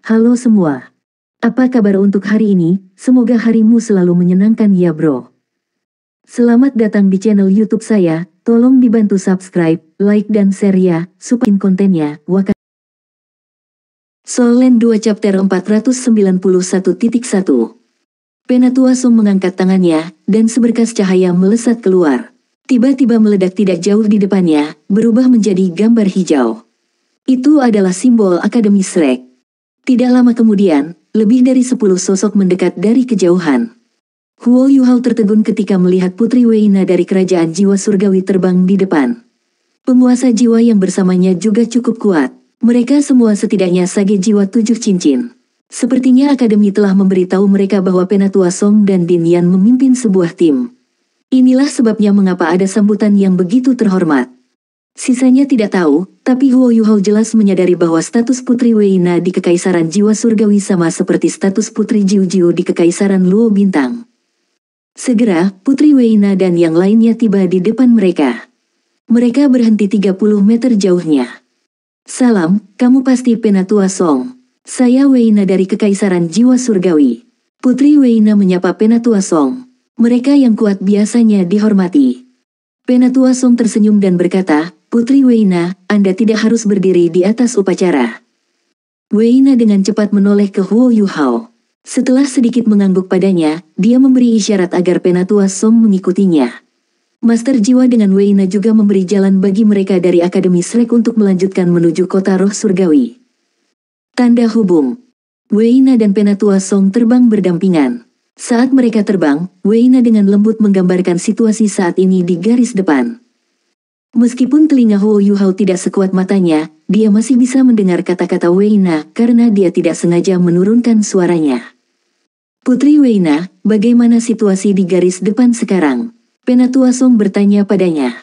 Halo semua. Apa kabar untuk hari ini? Semoga harimu selalu menyenangkan ya bro. Selamat datang di channel YouTube saya. Tolong dibantu subscribe, like dan share ya, supaya kontennya. Solen 2 chapter 491.1. Penatua Song mengangkat tangannya, dan seberkas cahaya melesat keluar. Tiba-tiba meledak tidak jauh di depannya, berubah menjadi gambar hijau. Itu adalah simbol Akademi Shrek. Tidak lama kemudian, lebih dari 10 sosok mendekat dari kejauhan. Huo Yuhao tertegun ketika melihat Putri Weina dari kerajaan jiwa surgawi terbang di depan. Penguasa jiwa yang bersamanya juga cukup kuat. Mereka semua setidaknya sage jiwa 7 cincin. Sepertinya Akademi telah memberitahu mereka bahwa Penatua Song dan Din Yan memimpin sebuah tim. Inilah sebabnya mengapa ada sambutan yang begitu terhormat. Sisanya tidak tahu, tapi Huo Yuhao jelas menyadari bahwa status Putri Weina di Kekaisaran Jiwa Surgawi sama seperti status Putri Jiu Jiu di Kekaisaran Luo Bintang. Segera, Putri Weina dan yang lainnya tiba di depan mereka. Mereka berhenti 30 meter jauhnya. Salam, kamu pasti Penatua Song. Saya Weina dari Kekaisaran Jiwa Surgawi. Putri Weina menyapa Penatua Song. Mereka yang kuat biasanya dihormati. Penatua Song tersenyum dan berkata, Putri Weina, Anda tidak harus berdiri di atas upacara. Weina dengan cepat menoleh ke Huo Yuhao. Setelah sedikit mengangguk padanya, dia memberi isyarat agar Penatua Song mengikutinya. Master Jiwa dengan Weina juga memberi jalan bagi mereka dari Akademi Shrek untuk melanjutkan menuju kota roh surgawi. Tanda hubung. Weina dan Penatua Song terbang berdampingan. Saat mereka terbang, Weina dengan lembut menggambarkan situasi saat ini di garis depan. Meskipun telinga Huo Yuhao tidak sekuat matanya, dia masih bisa mendengar kata-kata Weina karena dia tidak sengaja menurunkan suaranya. Putri Weina, bagaimana situasi di garis depan sekarang? Penatua Song bertanya padanya.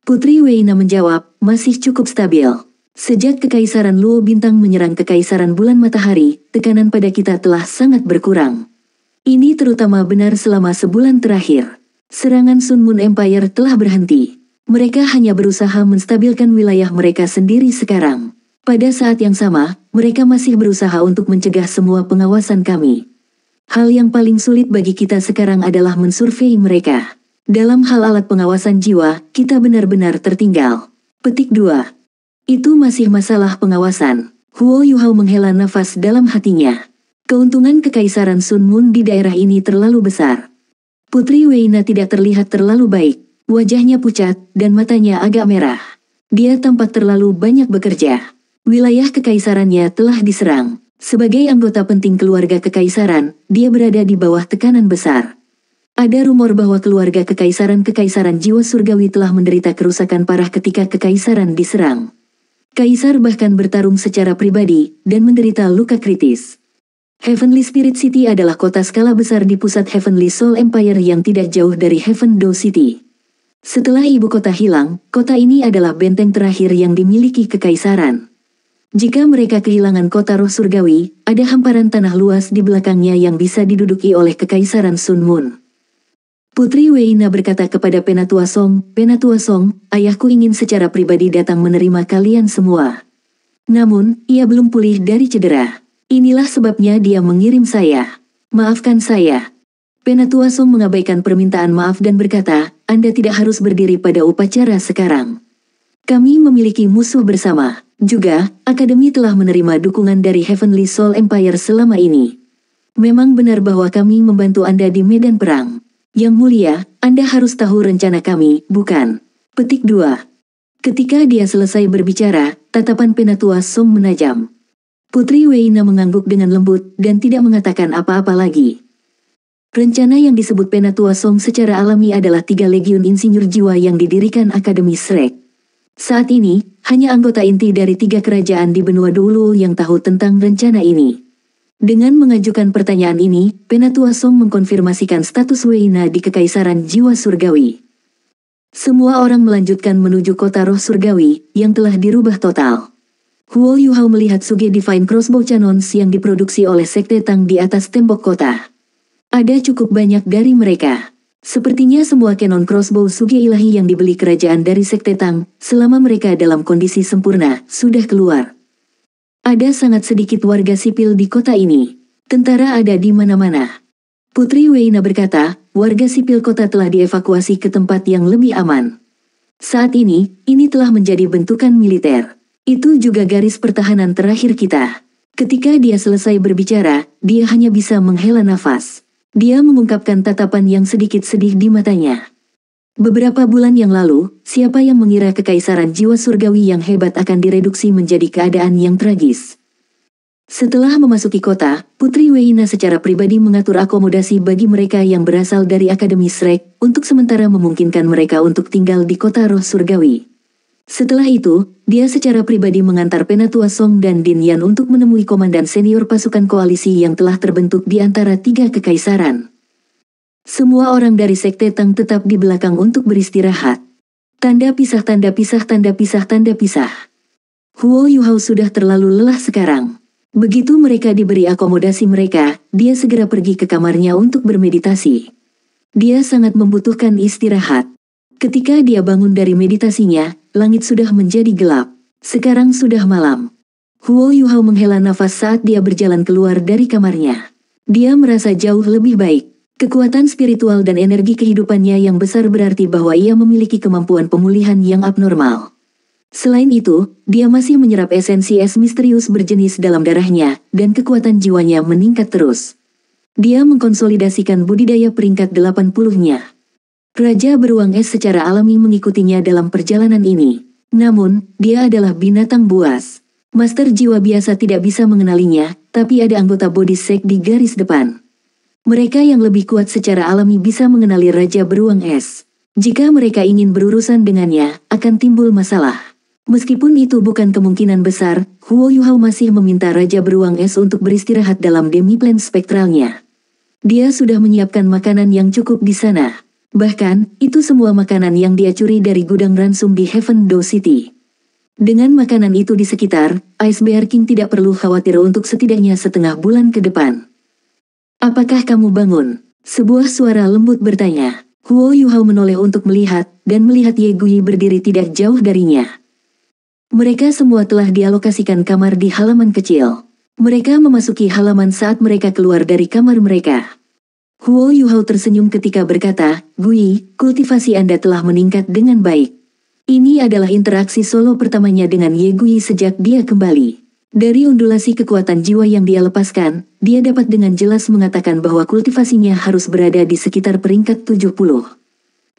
Putri Weina menjawab, masih cukup stabil. Sejak Kekaisaran Luo Bintang menyerang Kekaisaran Bulan Matahari, tekanan pada kita telah sangat berkurang. Ini terutama benar selama sebulan terakhir. Serangan Sun Moon Empire telah berhenti. Mereka hanya berusaha menstabilkan wilayah mereka sendiri sekarang. Pada saat yang sama, mereka masih berusaha untuk mencegah semua pengawasan kami. Hal yang paling sulit bagi kita sekarang adalah mensurvei mereka. Dalam hal alat pengawasan jiwa, kita benar-benar tertinggal. Petik 2. Itu masih masalah pengawasan. Huo Yuhao menghela nafas dalam hatinya. Keuntungan Kekaisaran Sun Moon di daerah ini terlalu besar. Putri Weina tidak terlihat terlalu baik. Wajahnya pucat, dan matanya agak merah. Dia tampak terlalu banyak bekerja. Wilayah kekaisarannya telah diserang. Sebagai anggota penting keluarga kekaisaran, dia berada di bawah tekanan besar. Ada rumor bahwa keluarga kekaisaran jiwa surgawi telah menderita kerusakan parah ketika kekaisaran diserang. Kaisar bahkan bertarung secara pribadi, dan menderita luka kritis. Heavenly Spirit City adalah kota skala besar di pusat Heavenly Soul Empire yang tidak jauh dari Heaven Do City. Setelah ibu kota hilang, kota ini adalah benteng terakhir yang dimiliki kekaisaran. Jika mereka kehilangan kota roh surgawi, ada hamparan tanah luas di belakangnya yang bisa diduduki oleh Kekaisaran Sun Moon. Putri Weina berkata kepada Penatua Song, Penatua Song, ayahku ingin secara pribadi datang menerima kalian semua. Namun, ia belum pulih dari cedera. Inilah sebabnya dia mengirim saya. Maafkan saya. Penatua Song mengabaikan permintaan maaf dan berkata, Anda tidak harus berdiri pada upacara sekarang. Kami memiliki musuh bersama. Juga, Akademi telah menerima dukungan dari Heavenly Soul Empire selama ini. Memang benar bahwa kami membantu Anda di medan perang. Yang mulia, Anda harus tahu rencana kami, bukan? Petik 2. Ketika dia selesai berbicara, tatapan Penatua Song menajam. Putri Weina mengangguk dengan lembut dan tidak mengatakan apa-apa lagi. Rencana yang disebut Penatua Song secara alami adalah 3 legiun insinyur jiwa yang didirikan Akademi Shrek. Saat ini, hanya anggota inti dari 3 kerajaan di benua dulu yang tahu tentang rencana ini. Dengan mengajukan pertanyaan ini, Penatua Song mengkonfirmasikan status Weina di Kekaisaran Jiwa Surgawi. Semua orang melanjutkan menuju kota roh surgawi, yang telah dirubah total. Huo Yuhao melihat Suge Divine Crossbow Cannons yang diproduksi oleh Sekte Tang di atas tembok kota. Ada cukup banyak dari mereka. Sepertinya semua kanon crossbow Suge ilahi yang dibeli kerajaan dari Sekte Tang, selama mereka dalam kondisi sempurna, sudah keluar. Ada sangat sedikit warga sipil di kota ini. Tentara ada di mana-mana. Putri Weina berkata, warga sipil kota telah dievakuasi ke tempat yang lebih aman. Saat ini telah menjadi bentukan militer. Itu juga garis pertahanan terakhir kita. Ketika dia selesai berbicara, dia hanya bisa menghela nafas. Dia mengungkapkan tatapan yang sedikit sedih di matanya. Beberapa bulan yang lalu, siapa yang mengira kekaisaran jiwa surgawi yang hebat akan direduksi menjadi keadaan yang tragis? Setelah memasuki kota, Putri Weina secara pribadi mengatur akomodasi bagi mereka yang berasal dari Akademi Shrek, untuk sementara memungkinkan mereka untuk tinggal di kota roh surgawi. Setelah itu, dia secara pribadi mengantar Penatua Song dan Din Yan untuk menemui komandan senior pasukan koalisi yang telah terbentuk di antara 3 kekaisaran. Semua orang dari Sekte Tang tetap di belakang untuk beristirahat. Tanda pisah, tanda pisah, tanda pisah, tanda pisah. Huo Yuhao sudah terlalu lelah sekarang. Begitu mereka diberi akomodasi mereka, dia segera pergi ke kamarnya untuk bermeditasi. Dia sangat membutuhkan istirahat. Ketika dia bangun dari meditasinya, langit sudah menjadi gelap. Sekarang sudah malam. Huo Yuhao menghela nafas saat dia berjalan keluar dari kamarnya. Dia merasa jauh lebih baik. Kekuatan spiritual dan energi kehidupannya yang besar berarti bahwa ia memiliki kemampuan pemulihan yang abnormal. Selain itu, dia masih menyerap esensi es misterius berjenis dalam darahnya, dan kekuatan jiwanya meningkat terus. Dia mengkonsolidasikan budidaya peringkat 80-nya. Raja beruang es secara alami mengikutinya dalam perjalanan ini. Namun, dia adalah binatang buas. Master jiwa biasa tidak bisa mengenalinya, tapi ada anggota body sect di garis depan. Mereka yang lebih kuat secara alami bisa mengenali Raja Beruang Es. Jika mereka ingin berurusan dengannya, akan timbul masalah. Meskipun itu bukan kemungkinan besar, Huo Yuhao masih meminta Raja Beruang Es untuk beristirahat dalam demiplan spektralnya. Dia sudah menyiapkan makanan yang cukup di sana. Bahkan, itu semua makanan yang dia curi dari gudang ransum di Heaven Do City. Dengan makanan itu di sekitar, Ice Bear King tidak perlu khawatir untuk setidaknya setengah bulan ke depan. Apakah kamu bangun? Sebuah suara lembut bertanya. Huo Yuhao menoleh untuk melihat, dan melihat Ye Gui berdiri tidak jauh darinya. Mereka semua telah dialokasikan kamar di halaman kecil. Mereka memasuki halaman saat mereka keluar dari kamar mereka. Huo Yuhao tersenyum ketika berkata, Gui, kultivasi Anda telah meningkat dengan baik. Ini adalah interaksi solo pertamanya dengan Ye Gui sejak dia kembali. Dari undulasi kekuatan jiwa yang dia lepaskan, dia dapat dengan jelas mengatakan bahwa kultivasinya harus berada di sekitar peringkat 70.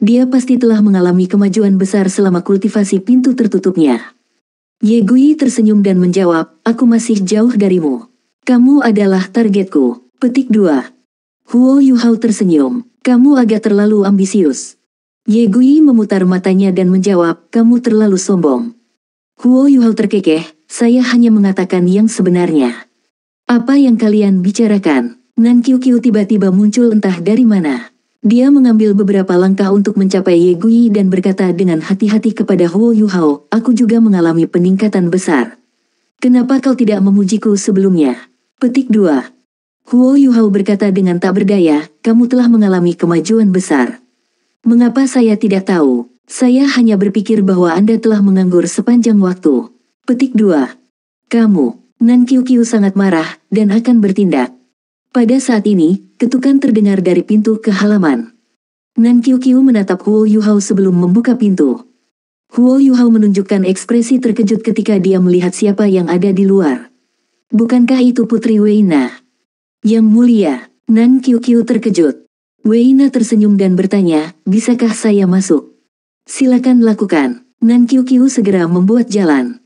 Dia pasti telah mengalami kemajuan besar selama kultivasi pintu tertutupnya. Ye Gui tersenyum dan menjawab, aku masih jauh darimu. Kamu adalah targetku. Petik 2. Huo Yuhao tersenyum, kamu agak terlalu ambisius. Ye Gui memutar matanya dan menjawab, kamu terlalu sombong. Huo Yuhao terkekeh, saya hanya mengatakan yang sebenarnya. Apa yang kalian bicarakan? Nan Qiu Qiu tiba-tiba muncul entah dari mana. Dia mengambil beberapa langkah untuk mencapai Ye Gui dan berkata dengan hati-hati kepada Huo Yuhao, aku juga mengalami peningkatan besar. Kenapa kau tidak memujiku sebelumnya? Petik 2. Huo Yuhao berkata dengan tak berdaya, kamu telah mengalami kemajuan besar. Mengapa saya tidak tahu? Saya hanya berpikir bahwa Anda telah menganggur sepanjang waktu. Petik 2. Kamu, Nan Qiu Qiu sangat marah, dan akan bertindak. Pada saat ini, ketukan terdengar dari pintu ke halaman. Nan Qiu Qiu menatap Huo Yuhao sebelum membuka pintu. Huo Yuhao menunjukkan ekspresi terkejut ketika dia melihat siapa yang ada di luar. Bukankah itu Putri Weina? Yang mulia, Nan Qiu Qiu terkejut. Weina tersenyum dan bertanya, bisakah saya masuk? Silakan lakukan. Nan Qiu Qiu segera membuat jalan.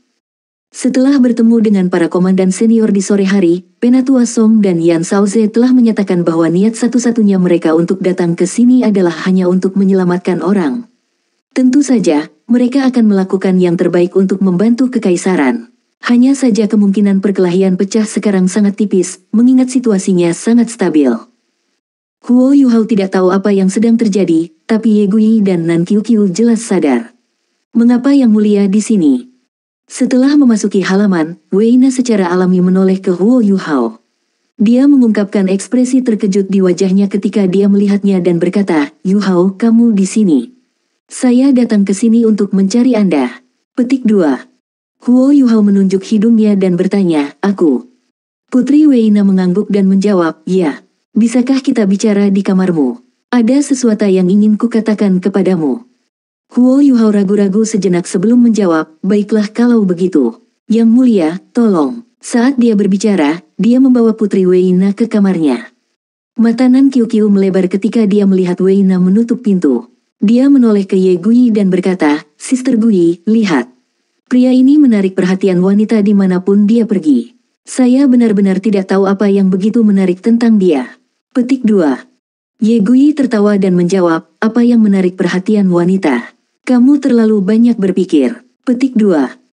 Setelah bertemu dengan para komandan senior di sore hari, Penatua Song dan Yan Shaoze telah menyatakan bahwa niat satu-satunya mereka untuk datang ke sini adalah hanya untuk menyelamatkan orang. Tentu saja, mereka akan melakukan yang terbaik untuk membantu kekaisaran. Hanya saja kemungkinan perkelahian pecah sekarang sangat tipis, mengingat situasinya sangat stabil. Huo Yuhao tidak tahu apa yang sedang terjadi, tapi Ye Gui dan Nan Qiu Qiu jelas sadar. Mengapa yang mulia di sini? Setelah memasuki halaman, Weina secara alami menoleh ke Huo Yuhao. Dia mengungkapkan ekspresi terkejut di wajahnya ketika dia melihatnya dan berkata, Yuhao, kamu di sini. Saya datang ke sini untuk mencari Anda. Petik 2. Huo Yuhao menunjuk hidungnya dan bertanya, aku. Putri Weina mengangguk dan menjawab, ya. Bisakah kita bicara di kamarmu? Ada sesuatu yang ingin kukatakan kepadamu. Huo Yuhao ragu-ragu sejenak sebelum menjawab, baiklah kalau begitu. Yang mulia, tolong. Saat dia berbicara, dia membawa Putri Weina ke kamarnya. Mata Nan Qiuqiu melebar ketika dia melihat Weina menutup pintu. Dia menoleh ke Ye Gui dan berkata, Sister Gui, lihat. Pria ini menarik perhatian wanita dimanapun dia pergi. Saya benar-benar tidak tahu apa yang begitu menarik tentang dia. Petik 2. Ye Gui tertawa dan menjawab, apa yang menarik perhatian wanita? Kamu terlalu banyak berpikir. Petik 2.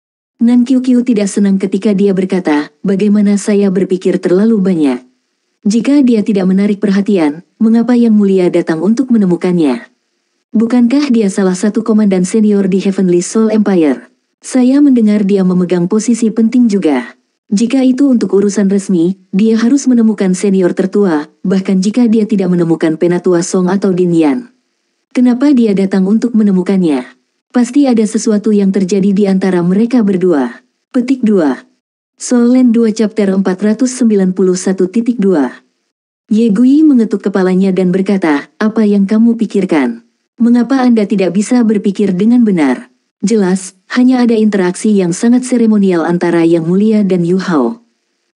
Nan Qiuqiu tidak senang ketika dia berkata, bagaimana saya berpikir terlalu banyak? Jika dia tidak menarik perhatian, mengapa Yang Mulia datang untuk menemukannya? Bukankah dia salah satu komandan senior di Heavenly Soul Empire? Saya mendengar dia memegang posisi penting juga. Jika itu untuk urusan resmi, dia harus menemukan senior tertua, bahkan jika dia tidak menemukan Penatua Song atau Din Yan. Kenapa dia datang untuk menemukannya? Pasti ada sesuatu yang terjadi di antara mereka berdua. Petik 2. Soul Land 2 Chapter 491.2. Ye Gui mengetuk kepalanya dan berkata, apa yang kamu pikirkan? Mengapa Anda tidak bisa berpikir dengan benar? Jelas, hanya ada interaksi yang sangat seremonial antara Yang Mulia dan Yu Hao.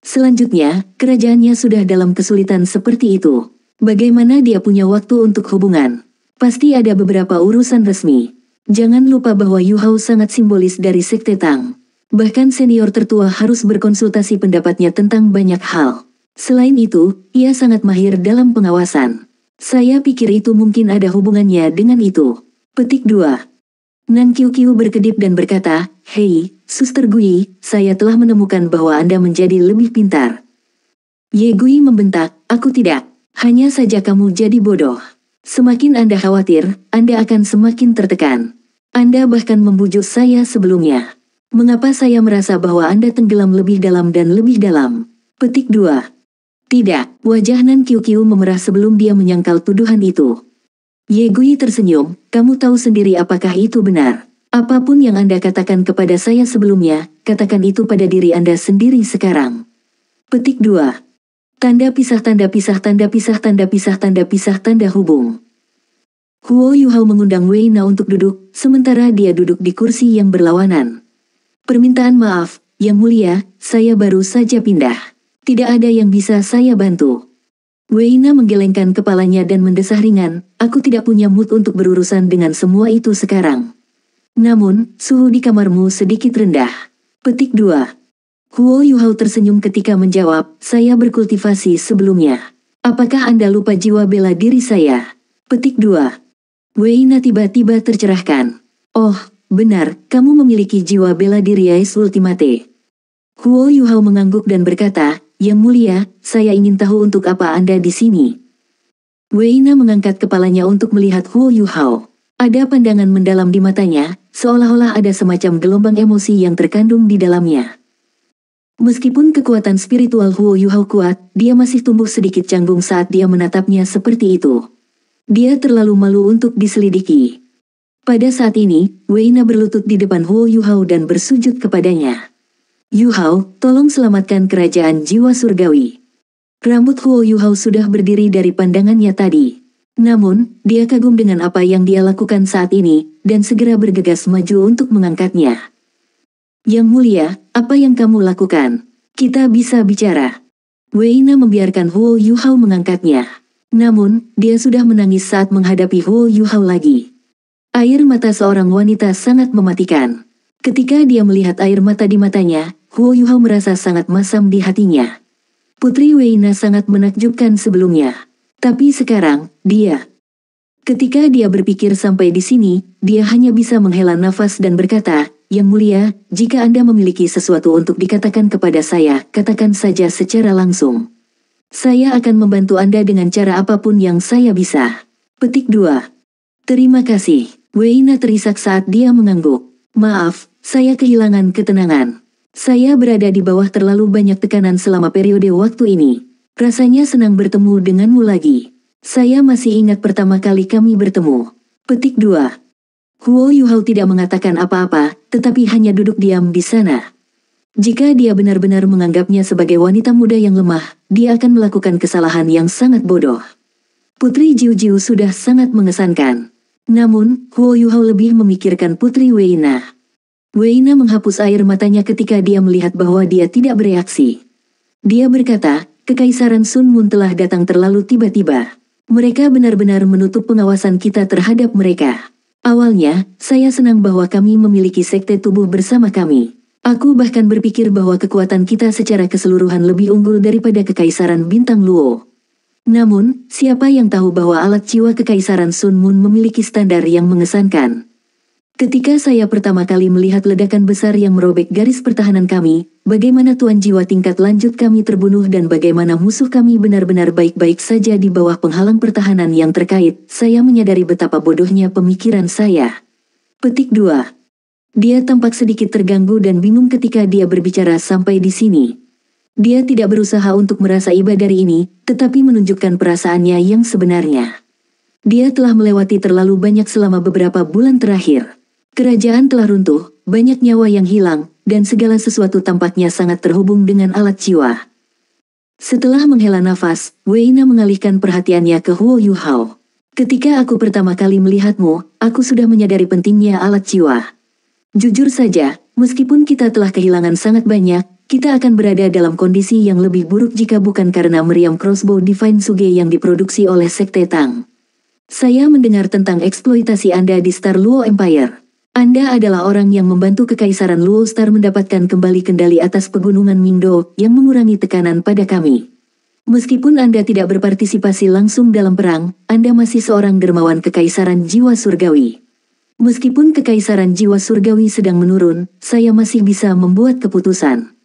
Selanjutnya, kerajaannya sudah dalam kesulitan seperti itu. Bagaimana dia punya waktu untuk hubungan? Pasti ada beberapa urusan resmi. Jangan lupa bahwa Yu Hao sangat simbolis dari Sekte Tang. Bahkan senior tertua harus berkonsultasi pendapatnya tentang banyak hal. Selain itu, ia sangat mahir dalam pengawasan. Saya pikir itu mungkin ada hubungannya dengan itu. Petik 2. Nan Qiuqiu berkedip dan berkata, hei, Suster Gui, saya telah menemukan bahwa Anda menjadi lebih pintar. Ye Gui membentak, aku tidak. Hanya saja kamu jadi bodoh. Semakin Anda khawatir, Anda akan semakin tertekan. Anda bahkan membujuk saya sebelumnya. Mengapa saya merasa bahwa Anda tenggelam lebih dalam dan lebih dalam? Petik 2. Tidak, wajah Nan Qiuqiu memerah sebelum dia menyangkal tuduhan itu. Ye Gui tersenyum, kamu tahu sendiri apakah itu benar. Apapun yang Anda katakan kepada saya sebelumnya, katakan itu pada diri Anda sendiri sekarang. Petik 2. Tanda pisah tanda pisah tanda pisah tanda pisah tanda pisah tanda hubung. Huo Yuhao mengundang Weina untuk duduk, sementara dia duduk di kursi yang berlawanan. Permintaan maaf, Yang Mulia, saya baru saja pindah. Tidak ada yang bisa saya bantu. Weina menggelengkan kepalanya dan mendesah ringan, aku tidak punya mood untuk berurusan dengan semua itu sekarang. Namun, suhu di kamarmu sedikit rendah. Petik 2. Huo Yuhao tersenyum ketika menjawab, saya berkultivasi sebelumnya. Apakah Anda lupa jiwa bela diri saya? Petik 2. Weina tiba-tiba tercerahkan. Oh, benar, kamu memiliki jiwa bela diri Ais Ultimate. Huo Yuhao mengangguk dan berkata, Yang Mulia, saya ingin tahu untuk apa Anda di sini. Weina mengangkat kepalanya untuk melihat Huo Yuhao. Ada pandangan mendalam di matanya, seolah-olah ada semacam gelombang emosi yang terkandung di dalamnya. Meskipun kekuatan spiritual Huo Yuhao kuat, dia masih tumbuh sedikit canggung saat dia menatapnya seperti itu. Dia terlalu malu untuk diselidiki. Pada saat ini, Weina berlutut di depan Huo Yuhao dan bersujud kepadanya. Yu Hao, tolong selamatkan kerajaan jiwa surgawi. Rambut Huo Yuhao sudah berdiri dari pandangannya tadi. Namun, dia kagum dengan apa yang dia lakukan saat ini, dan segera bergegas maju untuk mengangkatnya. Yang Mulia, apa yang kamu lakukan? Kita bisa bicara. Weina membiarkan Huo Yuhao mengangkatnya. Namun, dia sudah menangis saat menghadapi Huo Yuhao lagi. Air mata seorang wanita sangat mematikan. Ketika dia melihat air mata di matanya, Huo Yuhao merasa sangat masam di hatinya. Putri Weina sangat menakjubkan sebelumnya. Tapi sekarang, dia. Ketika dia berpikir sampai di sini, dia hanya bisa menghela nafas dan berkata, Yang Mulia, jika Anda memiliki sesuatu untuk dikatakan kepada saya, katakan saja secara langsung. Saya akan membantu Anda dengan cara apapun yang saya bisa. Petik 2. Terima kasih. Weina terisak saat dia mengangguk. Maaf, saya kehilangan ketenangan. Saya berada di bawah terlalu banyak tekanan selama periode waktu ini. Rasanya senang bertemu denganmu lagi. Saya masih ingat pertama kali kami bertemu. Petik 2. Huo Yuhao tidak mengatakan apa-apa, tetapi hanya duduk diam di sana. Jika dia benar-benar menganggapnya sebagai wanita muda yang lemah, dia akan melakukan kesalahan yang sangat bodoh. Putri Jiu Jiu sudah sangat mengesankan. Namun, Huo Yuhao lebih memikirkan Putri Weina. Weina menghapus air matanya ketika dia melihat bahwa dia tidak bereaksi. Dia berkata, Kekaisaran Sun Moon telah datang terlalu tiba-tiba. Mereka benar-benar menutup pengawasan kita terhadap mereka. Awalnya, saya senang bahwa kami memiliki sekte tubuh bersama kami. Aku bahkan berpikir bahwa kekuatan kita secara keseluruhan lebih unggul daripada Kekaisaran Bintang Luo. Namun, siapa yang tahu bahwa alat jiwa Kekaisaran Sun Moon memiliki standar yang mengesankan. Ketika saya pertama kali melihat ledakan besar yang merobek garis pertahanan kami, bagaimana tuan jiwa tingkat lanjut kami terbunuh dan bagaimana musuh kami benar-benar baik-baik saja di bawah penghalang pertahanan yang terkait, saya menyadari betapa bodohnya pemikiran saya. Petik 2. Dia tampak sedikit terganggu dan bingung ketika dia berbicara sampai di sini. Dia tidak berusaha untuk merasa iba dari ini, tetapi menunjukkan perasaannya yang sebenarnya. Dia telah melewati terlalu banyak selama beberapa bulan terakhir. Kerajaan telah runtuh, banyak nyawa yang hilang, dan segala sesuatu tampaknya sangat terhubung dengan alat jiwa. Setelah menghela nafas, Weina mengalihkan perhatiannya ke Huo Yuhao. Ketika aku pertama kali melihatmu, aku sudah menyadari pentingnya alat jiwa. Jujur saja, meskipun kita telah kehilangan sangat banyak, kita akan berada dalam kondisi yang lebih buruk jika bukan karena meriam crossbow Divine Suge yang diproduksi oleh Sekte Tang. Saya mendengar tentang eksploitasi Anda di Star Luo Empire. Anda adalah orang yang membantu Kekaisaran Luo Star mendapatkan kembali kendali atas pegunungan Mingdo yang mengurangi tekanan pada kami. Meskipun Anda tidak berpartisipasi langsung dalam perang, Anda masih seorang dermawan Kekaisaran Jiwa Surgawi. Meskipun Kekaisaran Jiwa Surgawi sedang menurun, saya masih bisa membuat keputusan.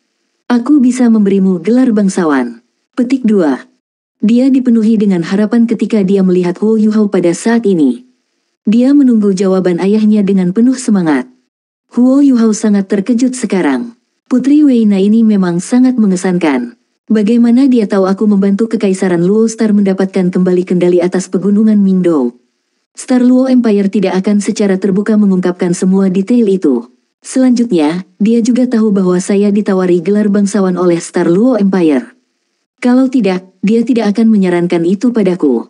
Aku bisa memberimu gelar bangsawan. Petik 2. Dia dipenuhi dengan harapan ketika dia melihat Huo Yuhao pada saat ini. Dia menunggu jawaban ayahnya dengan penuh semangat. Huo Yuhao sangat terkejut sekarang. Putri Weina ini memang sangat mengesankan. Bagaimana dia tahu aku membantu Kekaisaran Luo Star mendapatkan kembali kendali atas pegunungan Mingdo? Star Luo Empire tidak akan secara terbuka mengungkapkan semua detail itu. Selanjutnya, dia juga tahu bahwa saya ditawari gelar bangsawan oleh Star Luo Empire. Kalau tidak, dia tidak akan menyarankan itu padaku.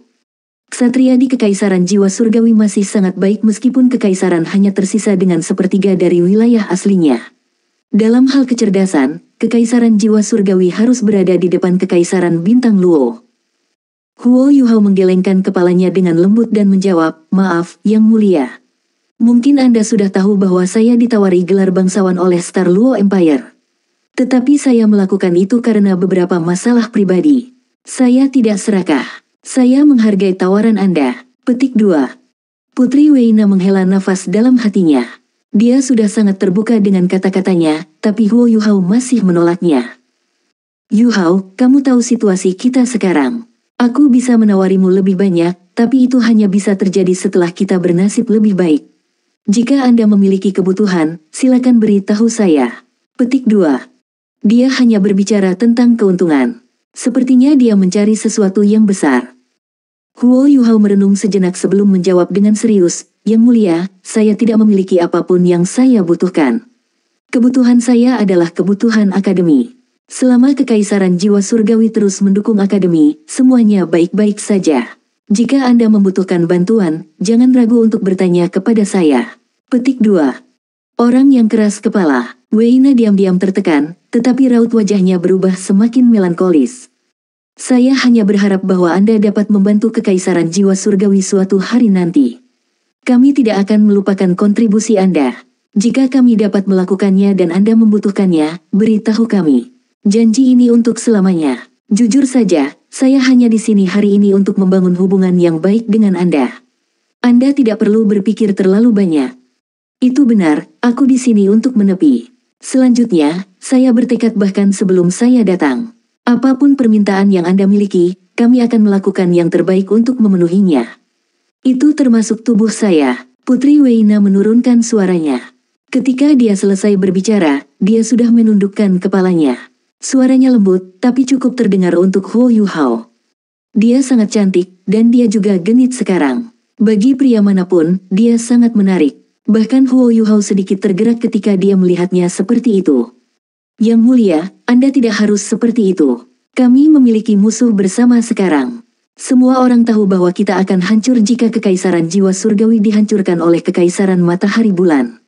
Ksatria di Kekaisaran Jiwa Surgawi masih sangat baik meskipun Kekaisaran hanya tersisa dengan sepertiga dari wilayah aslinya. Dalam hal kecerdasan, Kekaisaran Jiwa Surgawi harus berada di depan Kekaisaran Bintang Luo. Huo Yuhao menggelengkan kepalanya dengan lembut dan menjawab, maaf, Yang Mulia. Mungkin Anda sudah tahu bahwa saya ditawari gelar bangsawan oleh Star Luo Empire. Tetapi saya melakukan itu karena beberapa masalah pribadi. Saya tidak serakah. Saya menghargai tawaran Anda. Petik 2. Putri Weina menghela nafas dalam hatinya. Dia sudah sangat terbuka dengan kata-katanya, tapi Huo Yuhao masih menolaknya. Yuhao, kamu tahu situasi kita sekarang. Aku bisa menawarimu lebih banyak, tapi itu hanya bisa terjadi setelah kita bernasib lebih baik. Jika Anda memiliki kebutuhan, silakan beritahu saya. Petik 2. Dia hanya berbicara tentang keuntungan. Sepertinya dia mencari sesuatu yang besar. Huo Yuhao merenung sejenak sebelum menjawab dengan serius, Yang Mulia, saya tidak memiliki apapun yang saya butuhkan. Kebutuhan saya adalah kebutuhan akademi. Selama Kekaisaran Jiwa Surgawi terus mendukung akademi, semuanya baik-baik saja. Jika Anda membutuhkan bantuan, jangan ragu untuk bertanya kepada saya. Petik 2. Orang yang keras kepala. Weina diam-diam tertekan, tetapi raut wajahnya berubah semakin melankolis. Saya hanya berharap bahwa Anda dapat membantu Kekaisaran Jiwa Surgawi suatu hari nanti. Kami tidak akan melupakan kontribusi Anda. Jika kami dapat melakukannya dan Anda membutuhkannya, beritahu kami. Janji ini untuk selamanya. Jujur saja, saya hanya di sini hari ini untuk membangun hubungan yang baik dengan Anda. Anda tidak perlu berpikir terlalu banyak. Itu benar, aku di sini untuk menepi. Selanjutnya, saya bertekad bahkan sebelum saya datang. Apapun permintaan yang Anda miliki, kami akan melakukan yang terbaik untuk memenuhinya. Itu termasuk tubuh saya. Putri Weina menurunkan suaranya. Ketika dia selesai berbicara, dia sudah menundukkan kepalanya. Suaranya lembut, tapi cukup terdengar untuk Huo Yuhao. Dia sangat cantik, dan dia juga genit sekarang. Bagi pria manapun, dia sangat menarik. Bahkan Huo Yuhao sedikit tergerak ketika dia melihatnya seperti itu. Yang mulia, Anda tidak harus seperti itu. Kami memiliki musuh bersama sekarang. Semua orang tahu bahwa kita akan hancur jika kekaisaran jiwa surgawi dihancurkan oleh kekaisaran matahari bulan.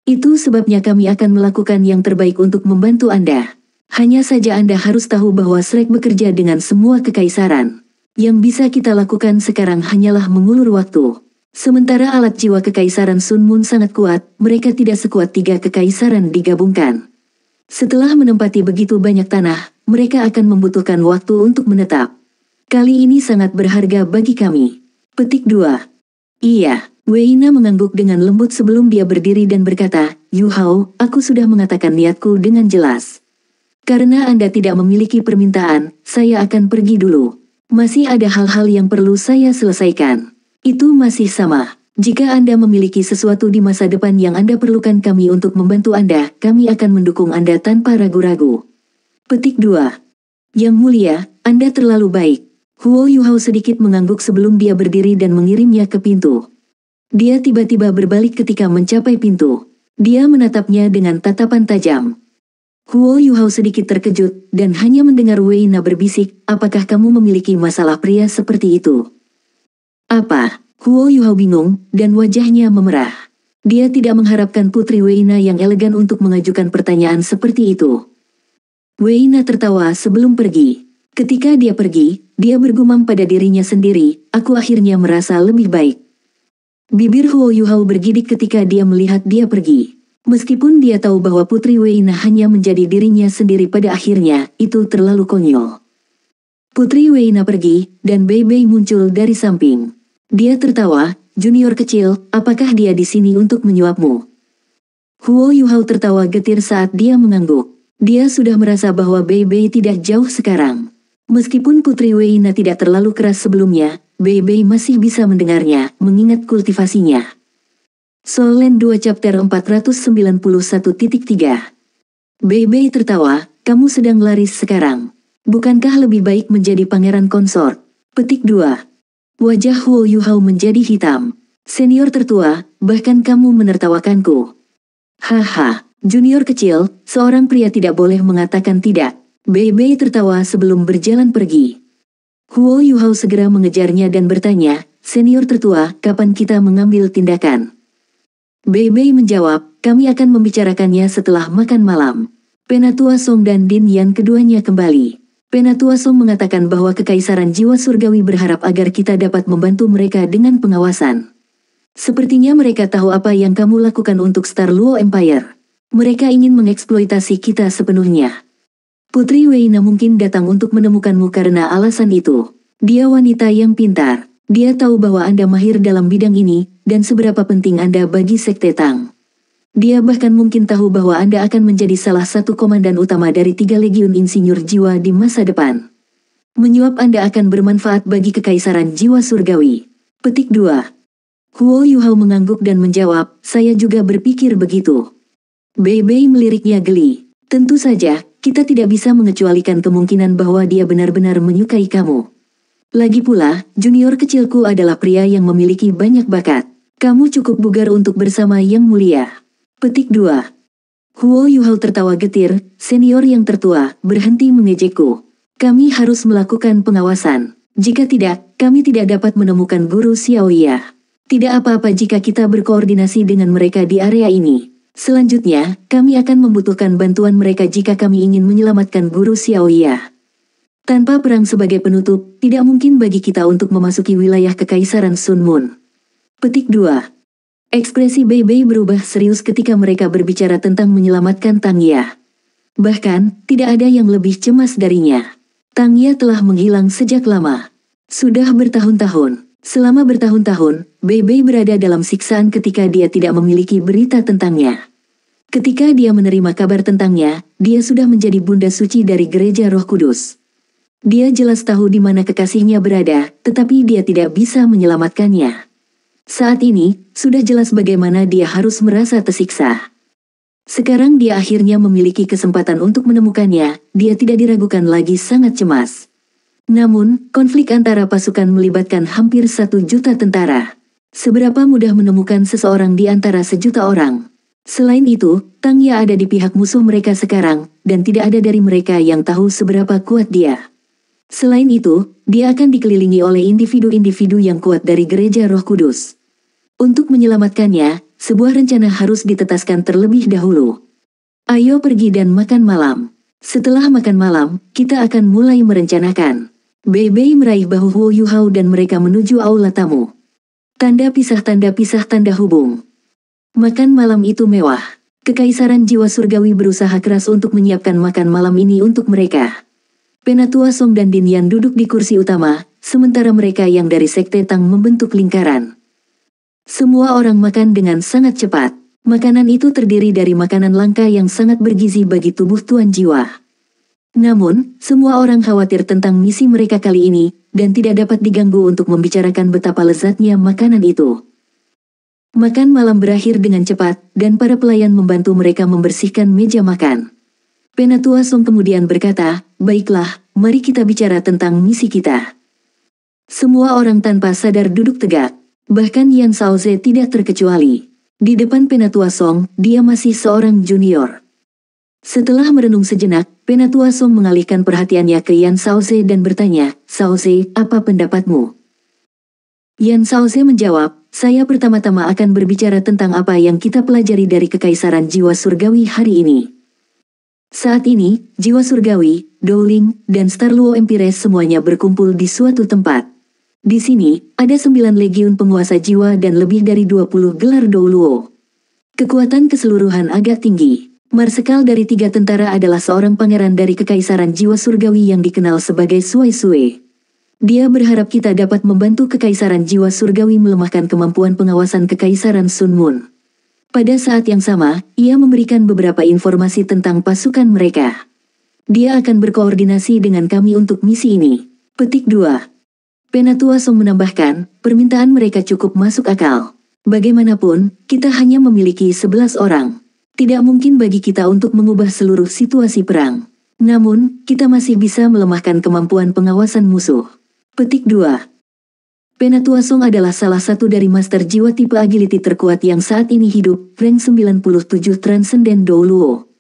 Itu sebabnya kami akan melakukan yang terbaik untuk membantu Anda. Hanya saja Anda harus tahu bahwa Shrek bekerja dengan semua kekaisaran. Yang bisa kita lakukan sekarang hanyalah mengulur waktu. Sementara alat jiwa kekaisaran Sun Moon sangat kuat, mereka tidak sekuat 3 kekaisaran digabungkan. Setelah menempati begitu banyak tanah, mereka akan membutuhkan waktu untuk menetap. Kali ini sangat berharga bagi kami. Petik 2. Iya, Weina mengangguk dengan lembut sebelum dia berdiri dan berkata, Yu Hao, aku sudah mengatakan niatku dengan jelas. Karena Anda tidak memiliki permintaan, saya akan pergi dulu. Masih ada hal-hal yang perlu saya selesaikan. Itu masih sama. Jika Anda memiliki sesuatu di masa depan yang Anda perlukan kami untuk membantu Anda, kami akan mendukung Anda tanpa ragu-ragu. Petik 2. Yang mulia, Anda terlalu baik. Huo Yuhao sedikit mengangguk sebelum dia berdiri dan mengirimnya ke pintu. Dia tiba-tiba berbalik ketika mencapai pintu. Dia menatapnya dengan tatapan tajam. Huo Yuhao sedikit terkejut dan hanya mendengar Weina berbisik, apakah kamu memiliki masalah pria seperti itu? Apa? Huo Yuhao bingung dan wajahnya memerah. Dia tidak mengharapkan Putri Weina yang elegan untuk mengajukan pertanyaan seperti itu. Weina tertawa sebelum pergi. Ketika dia pergi, dia bergumam pada dirinya sendiri, aku akhirnya merasa lebih baik. Bibir Huo Yuhao bergidik ketika dia melihat dia pergi. Meskipun dia tahu bahwa Putri Weina hanya menjadi dirinya sendiri pada akhirnya, itu terlalu konyol. Putri Weina pergi, dan Bei Bei muncul dari samping. Dia tertawa, junior kecil, apakah dia di sini untuk menyuapmu? Huo Yuhao tertawa getir saat dia mengangguk. Dia sudah merasa bahwa Bei Bei tidak jauh sekarang. Meskipun Putri Weina tidak terlalu keras sebelumnya, Bei Bei masih bisa mendengarnya, mengingat kultivasinya. Soul Land 2 Chapter 491.3. Bei Bei tertawa, kamu sedang laris sekarang. Bukankah lebih baik menjadi pangeran konsort? Petik 2. Wajah Huo Yuhao menjadi hitam. Senior tertua, bahkan kamu menertawakanku. Haha, junior kecil, seorang pria tidak boleh mengatakan tidak. Bei Bei tertawa sebelum berjalan pergi. Huo Yuhao segera mengejarnya dan bertanya, senior tertua, kapan kita mengambil tindakan? Bei Bei menjawab, kami akan membicarakannya setelah makan malam. Penatua Song dan Din Yan keduanya kembali. Penatua Song mengatakan bahwa kekaisaran jiwa surgawi berharap agar kita dapat membantu mereka dengan pengawasan. Sepertinya mereka tahu apa yang kamu lakukan untuk Star Luo Empire. Mereka ingin mengeksploitasi kita sepenuhnya. Putri Weina mungkin datang untuk menemukanmu karena alasan itu. Dia wanita yang pintar. Dia tahu bahwa Anda mahir dalam bidang ini, dan seberapa penting Anda bagi Sekte Tang. Dia bahkan mungkin tahu bahwa Anda akan menjadi salah satu komandan utama dari 3 legiun insinyur jiwa di masa depan. Menyuap Anda akan bermanfaat bagi kekaisaran jiwa surgawi. Petik 2. Huo Yuhao mengangguk dan menjawab, saya juga berpikir begitu. Bei Bei meliriknya geli. Tentu saja, kita tidak bisa mengecualikan kemungkinan bahwa dia benar-benar menyukai kamu. Lagi pula, junior kecilku adalah pria yang memiliki banyak bakat. Kamu cukup bugar untuk bersama yang mulia. Petik 2. Huo Yuhao tertawa getir, senior yang tertua, berhenti mengejekku. Kami harus melakukan pengawasan. Jika tidak, kami tidak dapat menemukan guru Xiaoya. Tidak apa-apa jika kita berkoordinasi dengan mereka di area ini. Selanjutnya, kami akan membutuhkan bantuan mereka jika kami ingin menyelamatkan guru Xiaoya. Tanpa perang sebagai penutup, tidak mungkin bagi kita untuk memasuki wilayah kekaisaran Sun Moon. Petik 2. Ekspresi Bei Bei berubah serius ketika mereka berbicara tentang menyelamatkan Tang Ya. Bahkan, tidak ada yang lebih cemas darinya. Tang Ya telah menghilang sejak lama. Sudah bertahun-tahun. Selama bertahun-tahun, Bei Bei berada dalam siksaan ketika dia tidak memiliki berita tentangnya. Ketika dia menerima kabar tentangnya, dia sudah menjadi bunda suci dari gereja Roh Kudus. Dia jelas tahu di mana kekasihnya berada, tetapi dia tidak bisa menyelamatkannya. Saat ini, sudah jelas bagaimana dia harus merasa tersiksa. Sekarang dia akhirnya memiliki kesempatan untuk menemukannya, dia tidak diragukan lagi sangat cemas. Namun, konflik antara pasukan melibatkan hampir 1 juta tentara. Seberapa mudah menemukan seseorang di antara sejuta orang. Selain itu, Tang Ya ada di pihak musuh mereka sekarang, dan tidak ada dari mereka yang tahu seberapa kuat dia. Selain itu, dia akan dikelilingi oleh individu-individu yang kuat dari Gereja Roh Kudus. Untuk menyelamatkannya, sebuah rencana harus ditetaskan terlebih dahulu. Ayo pergi dan makan malam. Setelah makan malam, kita akan mulai merencanakan. Bei meraih bahu Huo Yuhao dan mereka menuju aula tamu. Tanda pisah tanda hubung. Makan malam itu mewah. Kekaisaran jiwa surgawi berusaha keras untuk menyiapkan makan malam ini untuk mereka. Penatua Song dan Din Yan duduk di kursi utama, sementara mereka yang dari Sekte Tang membentuk lingkaran. Semua orang makan dengan sangat cepat. Makanan itu terdiri dari makanan langka yang sangat bergizi bagi tubuh Tuan Jiwa. Namun, semua orang khawatir tentang misi mereka kali ini, dan tidak dapat diganggu untuk membicarakan betapa lezatnya makanan itu. Makan malam berakhir dengan cepat, dan para pelayan membantu mereka membersihkan meja makan. Penatua Song kemudian berkata, "Baiklah, mari kita bicara tentang misi kita." Semua orang tanpa sadar duduk tegak, bahkan Yan Shaoze tidak terkecuali. Di depan Penatua Song, dia masih seorang junior. Setelah merenung sejenak, Penatua Song mengalihkan perhatiannya ke Yan Shaoze dan bertanya, "Shaoze, apa pendapatmu?" Yan Shaoze menjawab, "Saya pertama-tama akan berbicara tentang apa yang kita pelajari dari Kekaisaran Jiwa Surgawi hari ini." Saat ini, Jiwa Surgawi, Dowling, dan Star Luo Empire semuanya berkumpul di suatu tempat. Di sini, ada 9 legiun penguasa jiwa dan lebih dari 20 gelar Dou Luo. Kekuatan keseluruhan agak tinggi. Marsekal dari 3 tentara adalah seorang pangeran dari Kekaisaran Jiwa Surgawi yang dikenal sebagai Sui Sui. Dia berharap kita dapat membantu Kekaisaran Jiwa Surgawi melemahkan kemampuan pengawasan Kekaisaran Sun Moon. Pada saat yang sama, ia memberikan beberapa informasi tentang pasukan mereka. Dia akan berkoordinasi dengan kami untuk misi ini. Petik 2. Penatua Song menambahkan, permintaan mereka cukup masuk akal. Bagaimanapun, kita hanya memiliki 11 orang. Tidak mungkin bagi kita untuk mengubah seluruh situasi perang. Namun, kita masih bisa melemahkan kemampuan pengawasan musuh. Petik 2. Penatua Song adalah salah satu dari master jiwa tipe agility terkuat yang saat ini hidup, rank 97 Transcendent Dou Luo.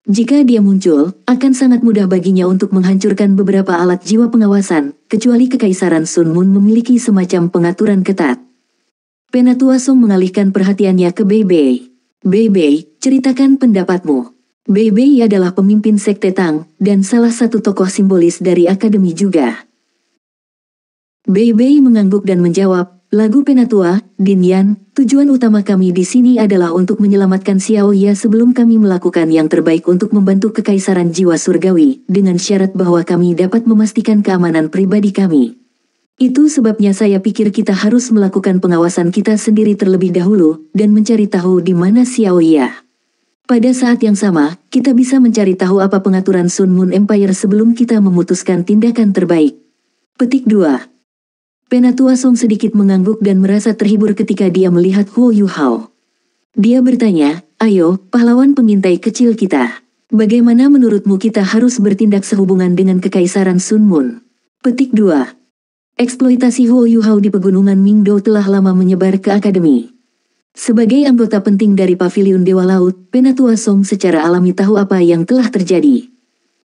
Jika dia muncul, akan sangat mudah baginya untuk menghancurkan beberapa alat jiwa pengawasan, kecuali Kekaisaran Sun Moon memiliki semacam pengaturan ketat. Penatua Song mengalihkan perhatiannya ke Bei. Bei, ceritakan pendapatmu. Bei adalah pemimpin Sekte Tang, dan salah satu tokoh simbolis dari akademi juga. Bei mengangguk dan menjawab, "Lagu Penatua, Din Yan, tujuan utama kami di sini adalah untuk menyelamatkan Xiao Ya sebelum kami melakukan yang terbaik untuk membantu Kekaisaran Jiwa Surgawi, dengan syarat bahwa kami dapat memastikan keamanan pribadi kami. Itu sebabnya saya pikir kita harus melakukan pengawasan kita sendiri terlebih dahulu, dan mencari tahu di mana Xiao Ya. Pada saat yang sama, kita bisa mencari tahu apa pengaturan Sun Moon Empire sebelum kita memutuskan tindakan terbaik." Petik 2. Penatua Song sedikit mengangguk dan merasa terhibur ketika dia melihat Huo Yuhao. Dia bertanya, "Ayo, pahlawan pengintai kecil kita. Bagaimana menurutmu kita harus bertindak sehubungan dengan Kekaisaran Sun Moon?" Petik 2. Eksploitasi Huo Yuhao di pegunungan Mingdou telah lama menyebar ke akademi. Sebagai anggota penting dari Paviliun Dewa Laut, Penatua Song secara alami tahu apa yang telah terjadi.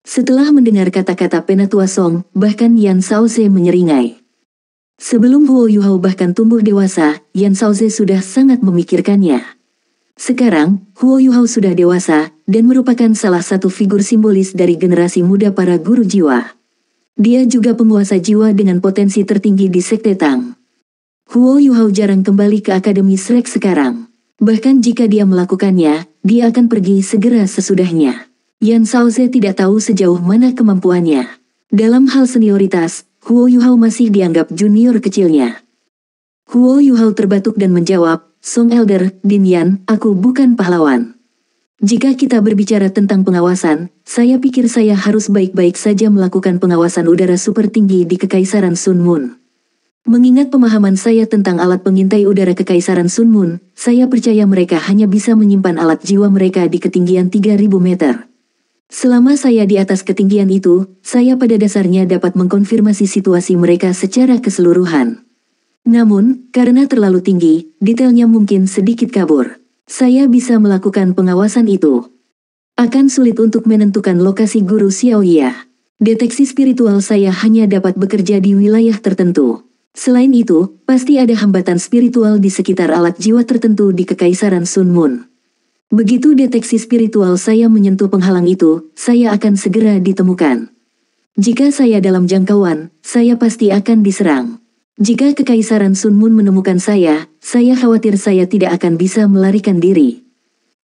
Setelah mendengar kata-kata Penatua Song, bahkan Yan Shaoze menyeringai. Sebelum Huo Yuhao bahkan tumbuh dewasa, Yan Shaoze sudah sangat memikirkannya. Sekarang, Huo Yuhao sudah dewasa, dan merupakan salah satu figur simbolis dari generasi muda para guru jiwa. Dia juga penguasa jiwa dengan potensi tertinggi di Sekte Tang. Huo Yuhao jarang kembali ke Akademi Shrek sekarang. Bahkan jika dia melakukannya, dia akan pergi segera sesudahnya. Yan Shaoze tidak tahu sejauh mana kemampuannya. Dalam hal senioritas, Huo Yuhao masih dianggap junior kecilnya. Huo Yuhao terbatuk dan menjawab, "Song Elder, Din Yan, aku bukan pahlawan. Jika kita berbicara tentang pengawasan, saya pikir saya harus baik-baik saja melakukan pengawasan udara super tinggi di Kekaisaran Sun Moon. Mengingat pemahaman saya tentang alat pengintai udara Kekaisaran Sun Moon, saya percaya mereka hanya bisa menyimpan alat jiwa mereka di ketinggian 3000 meter. Selama saya di atas ketinggian itu, saya pada dasarnya dapat mengkonfirmasi situasi mereka secara keseluruhan." Namun, karena terlalu tinggi, detailnya mungkin sedikit kabur. Saya bisa melakukan pengawasan itu. Akan sulit untuk menentukan lokasi guru Xiaoya. Deteksi spiritual saya hanya dapat bekerja di wilayah tertentu. Selain itu, pasti ada hambatan spiritual di sekitar alat jiwa tertentu di Kekaisaran Sun Moon. Begitu deteksi spiritual saya menyentuh penghalang itu, saya akan segera ditemukan. Jika saya dalam jangkauan, saya pasti akan diserang. Jika Kekaisaran Sun Moon menemukan saya khawatir saya tidak akan bisa melarikan diri.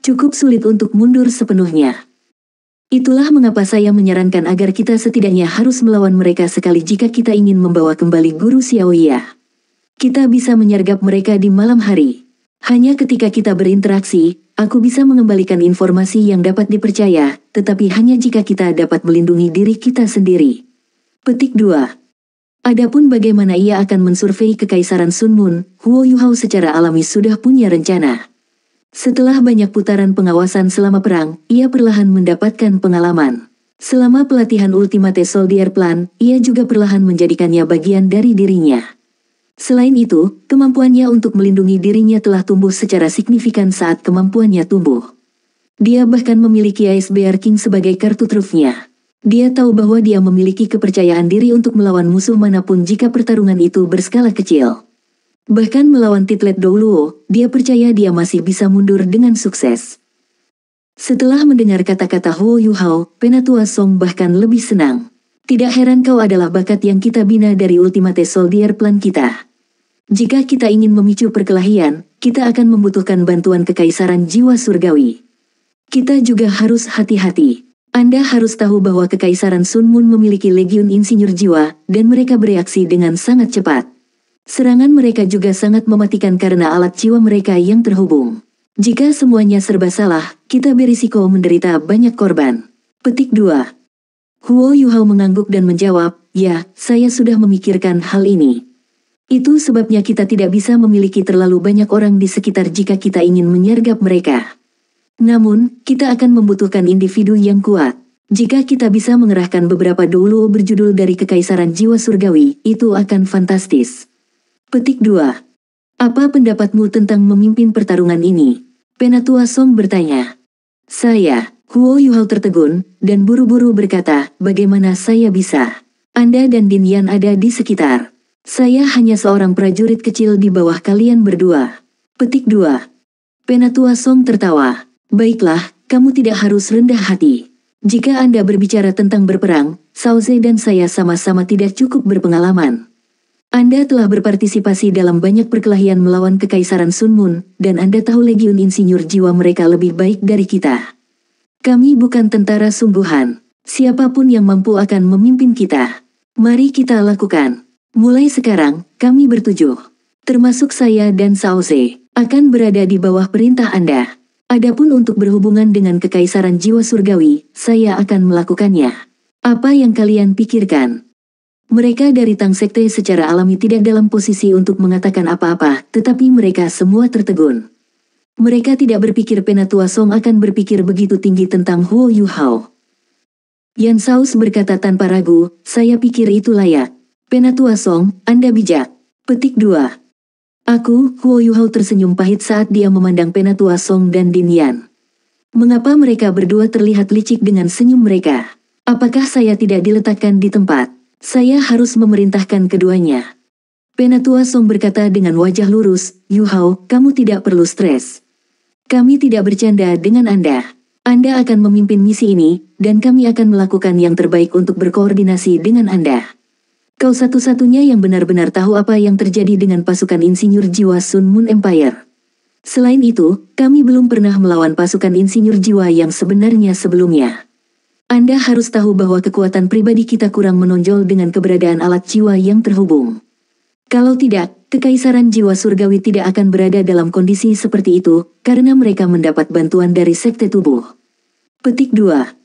Cukup sulit untuk mundur sepenuhnya. Itulah mengapa saya menyarankan agar kita setidaknya harus melawan mereka sekali jika kita ingin membawa kembali guru Xiaoya. Kita bisa menyergap mereka di malam hari. Hanya ketika kita berinteraksi, aku bisa mengembalikan informasi yang dapat dipercaya, tetapi hanya jika kita dapat melindungi diri kita sendiri. Petik 2. Adapun bagaimana ia akan mensurvei Kekaisaran Sun Moon, Huo Yuhao secara alami sudah punya rencana. Setelah banyak putaran pengawasan selama perang, ia perlahan mendapatkan pengalaman. Selama pelatihan Ultimate Soldier Plan, ia juga perlahan menjadikannya bagian dari dirinya. Selain itu, kemampuannya untuk melindungi dirinya telah tumbuh secara signifikan saat kemampuannya tumbuh. Dia bahkan memiliki Ice Bear King sebagai kartu trufnya. Dia tahu bahwa dia memiliki kepercayaan diri untuk melawan musuh manapun jika pertarungan itu berskala kecil. Bahkan melawan Titlet Douluo, dia percaya dia masih bisa mundur dengan sukses. Setelah mendengar kata-kata Huo Yuhao, Penatua Song bahkan lebih senang. Tidak heran kau adalah bakat yang kita bina dari Ultimate Soldier Plan kita. Jika kita ingin memicu perkelahian, kita akan membutuhkan bantuan Kekaisaran Jiwa Surgawi. Kita juga harus hati-hati. Anda harus tahu bahwa Kekaisaran Sun Moon memiliki legiun insinyur jiwa, dan mereka bereaksi dengan sangat cepat. Serangan mereka juga sangat mematikan karena alat jiwa mereka yang terhubung. Jika semuanya serba salah, kita berisiko menderita banyak korban. Petik 2. Huo Yuhao mengangguk dan menjawab, ya, saya sudah memikirkan hal ini. Itu sebabnya kita tidak bisa memiliki terlalu banyak orang di sekitar jika kita ingin menyergap mereka. Namun, kita akan membutuhkan individu yang kuat. Jika kita bisa mengerahkan beberapa Douluo berjudul dari Kekaisaran Jiwa Surgawi, itu akan fantastis. Petik 2. Apa pendapatmu tentang memimpin pertarungan ini? Penatua Song bertanya. Saya, Huo Yuhao tertegun, dan buru-buru berkata, bagaimana saya bisa? Anda dan Din Yan ada di sekitar. Saya hanya seorang prajurit kecil di bawah kalian berdua. Petik 2. Penatua Song tertawa. Baiklah, kamu tidak harus rendah hati. Jika Anda berbicara tentang berperang, Cao Ze dan saya sama-sama tidak cukup berpengalaman. Anda telah berpartisipasi dalam banyak perkelahian melawan Kekaisaran Sun Moon, dan Anda tahu legiun insinyur jiwa mereka lebih baik dari kita. Kami bukan tentara sungguhan. Siapapun yang mampu akan memimpin kita. Mari kita lakukan. Mulai sekarang, kami bertujuh, termasuk saya dan Cao Ze, akan berada di bawah perintah Anda. Adapun untuk berhubungan dengan Kekaisaran Jiwa Surgawi, saya akan melakukannya. Apa yang kalian pikirkan? Mereka dari Tang Sekte secara alami tidak dalam posisi untuk mengatakan apa-apa, tetapi mereka semua tertegun. Mereka tidak berpikir Penatua Song akan berpikir begitu tinggi tentang Huo Yuhao. Yan Saus berkata tanpa ragu, saya pikir itu layak. Penatua Song, Anda bijak. Petik 2. Aku, Huo Yuhao tersenyum pahit saat dia memandang Penatua Song dan Din Yan. Mengapa mereka berdua terlihat licik dengan senyum mereka? Apakah saya tidak diletakkan di tempat? Saya harus memerintahkan keduanya. Penatua Song berkata dengan wajah lurus, Yuhao, kamu tidak perlu stres. Kami tidak bercanda dengan Anda. Anda akan memimpin misi ini, dan kami akan melakukan yang terbaik untuk berkoordinasi dengan Anda. Kau satu-satunya yang benar-benar tahu apa yang terjadi dengan pasukan insinyur jiwa Sun Moon Empire. Selain itu, kami belum pernah melawan pasukan insinyur jiwa yang sebenarnya sebelumnya. Anda harus tahu bahwa kekuatan pribadi kita kurang menonjol dengan keberadaan alat jiwa yang terhubung. Kalau tidak, Kekaisaran Jiwa Surgawi tidak akan berada dalam kondisi seperti itu, karena mereka mendapat bantuan dari Sekte Tubuh. Petik 2.